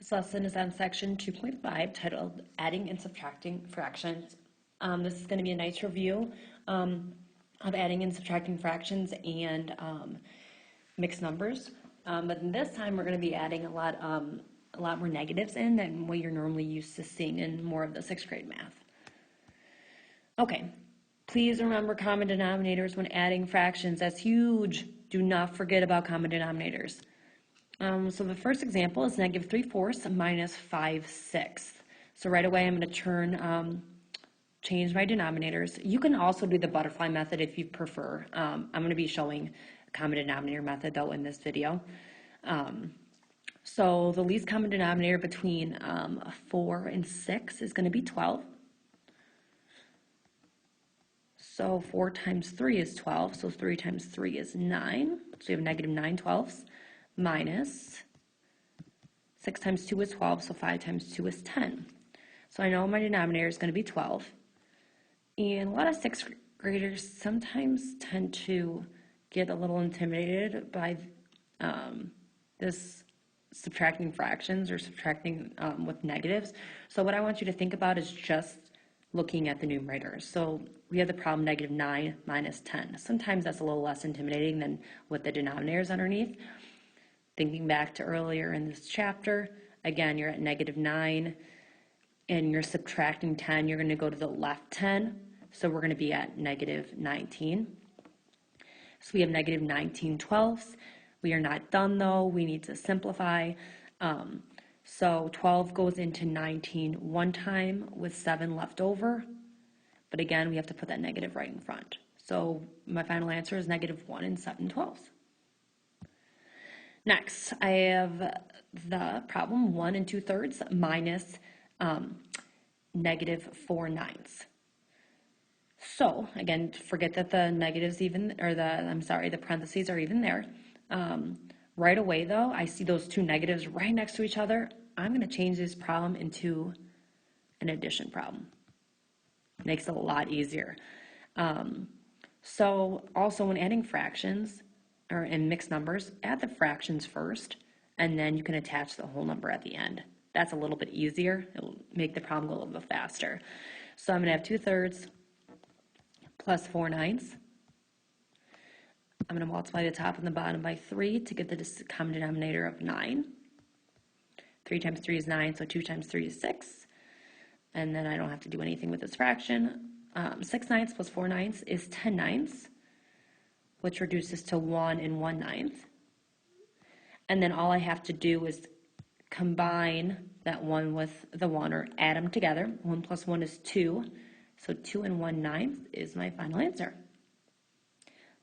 This lesson is on section 2.5 titled Adding and Subtracting Fractions. This is going to be a nice review of adding and subtracting fractions and mixed numbers. But this time we're going to be adding a lot more negatives in than what you're normally used to seeing in more of the 6th grade math. Okay, please remember common denominators when adding fractions. That's huge. Do not forget about common denominators. So the first example is -3/4 minus 5/6. So right away I'm going to change my denominators. You can also do the butterfly method if you prefer. I'm going to be showing a common denominator method though in this video. So the least common denominator between 4 and 6 is going to be 12. So 4 times 3 is 12, so 3 times 3 is 9. So you have -9/12 minus 6 times 2 is 12, so 5 times 2 is 10. So I know my denominator is going to be 12. And a lot of 6th graders sometimes tend to get a little intimidated by this subtracting fractions or subtracting with negatives. So what I want you to think about is just looking at the numerators. So we have the problem -9 minus 10. Sometimes that's a little less intimidating than with the denominators underneath. Thinking back to earlier in this chapter, again, you're at -9 and you're subtracting 10. You're going to go to the left 10. So we're going to be at -19. So we have -19/12. We are not done though. We need to simplify. So 12 goes into 19 one time with 7 left over. But again, we have to put that negative right in front. So my final answer is -1 7/12. Next, I have the problem 1 2/3 minus -4/9. So again, forget that the negatives the parentheses are even there. Right away though, I see those two negatives right next to each other. I'm going to change this problem into an addition problem. Makes it a lot easier. So also when adding fractions, or in mixed numbers, add the fractions first, and then you can attach the whole number at the end. That's a little bit easier. It'll make the problem go a little bit faster. So I'm going to have 2/3 plus 4/9. I'm going to multiply the top and the bottom by 3 to get the common denominator of 9. 3 times 3 is 9, so 2 times 3 is 6. And then I don't have to do anything with this fraction. 6/9 plus 4/9 is 10/9. Which reduces to 1 1/9. And then all I have to do is combine that 1 with the 1, or add them together. 1 plus 1 is 2. So 2 1/9 is my final answer.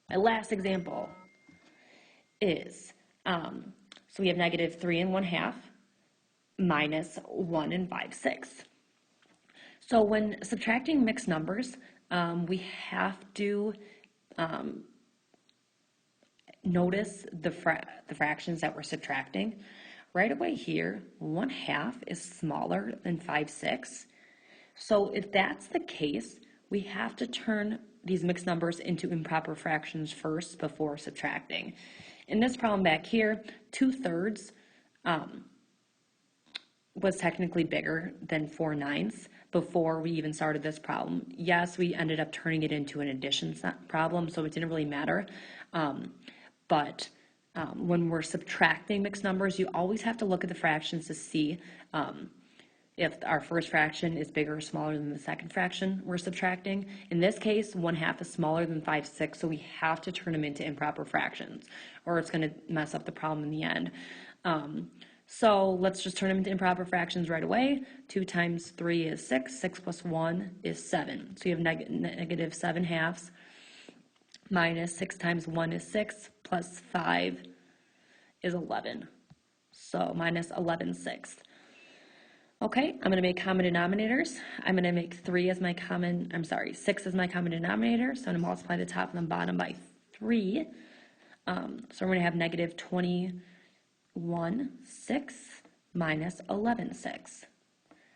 My last example is, so we have -3 1/2 minus 1 5/6. So when subtracting mixed numbers, we have to notice the fractions that we're subtracting. Right away here, 1/2 is smaller than 5/6. So if that's the case, we have to turn these mixed numbers into improper fractions first before subtracting. In this problem back here, 2/3 was technically bigger than 4/9 before we even started this problem. Yes, we ended up turning it into an addition problem, so it didn't really matter. But when we're subtracting mixed numbers, you always have to look at the fractions to see if our first fraction is bigger or smaller than the second fraction we're subtracting. In this case, 1/2 is smaller than 5/6, so we have to turn them into improper fractions, or it's going to mess up the problem in the end. So let's just turn them into improper fractions right away. 2 times 3 is 6. 6 plus 1 is 7. So you have -7/2 minus 6 times 1 is 6, plus 5 is 11. So minus 11/6. Okay, I'm going to make common denominators. I'm going to make 6 as my common denominator. So I'm going to multiply the top and the bottom by 3. So we're going to have -21/6 minus 11/6.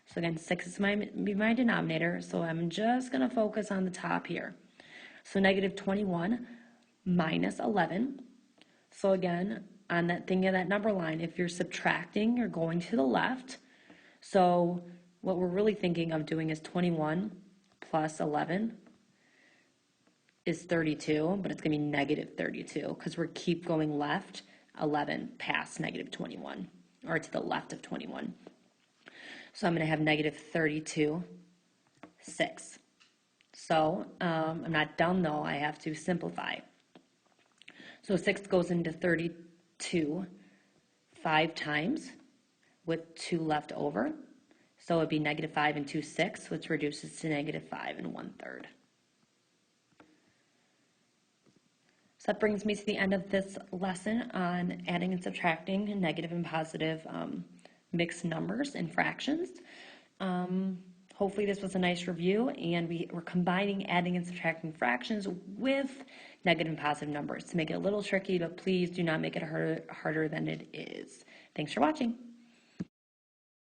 So again, 6 is my denominator, so I'm just going to focus on the top here. So -21 minus 11. So again, on that thing of that number line. If you're subtracting, you're going to the left. So what we're really thinking of doing is 21 plus 11 is 32, but it's going to be negative 32 because we keep going left 11 past negative 21, or to the left of 21. So I'm going to have negative 32, 6. So I'm not done though, I have to simplify. So 6 goes into 32 5 times with 2 left over. So it would be negative 5 and 2, 6, which reduces to negative 5 and 1/3. So that brings me to the end of this lesson on adding and subtracting negative and positive mixed numbers and fractions. Hopefully this was a nice review, and we're combining adding and subtracting fractions with negative and positive numbers to make it a little tricky, but please do not make it harder than it is. Thanks for watching.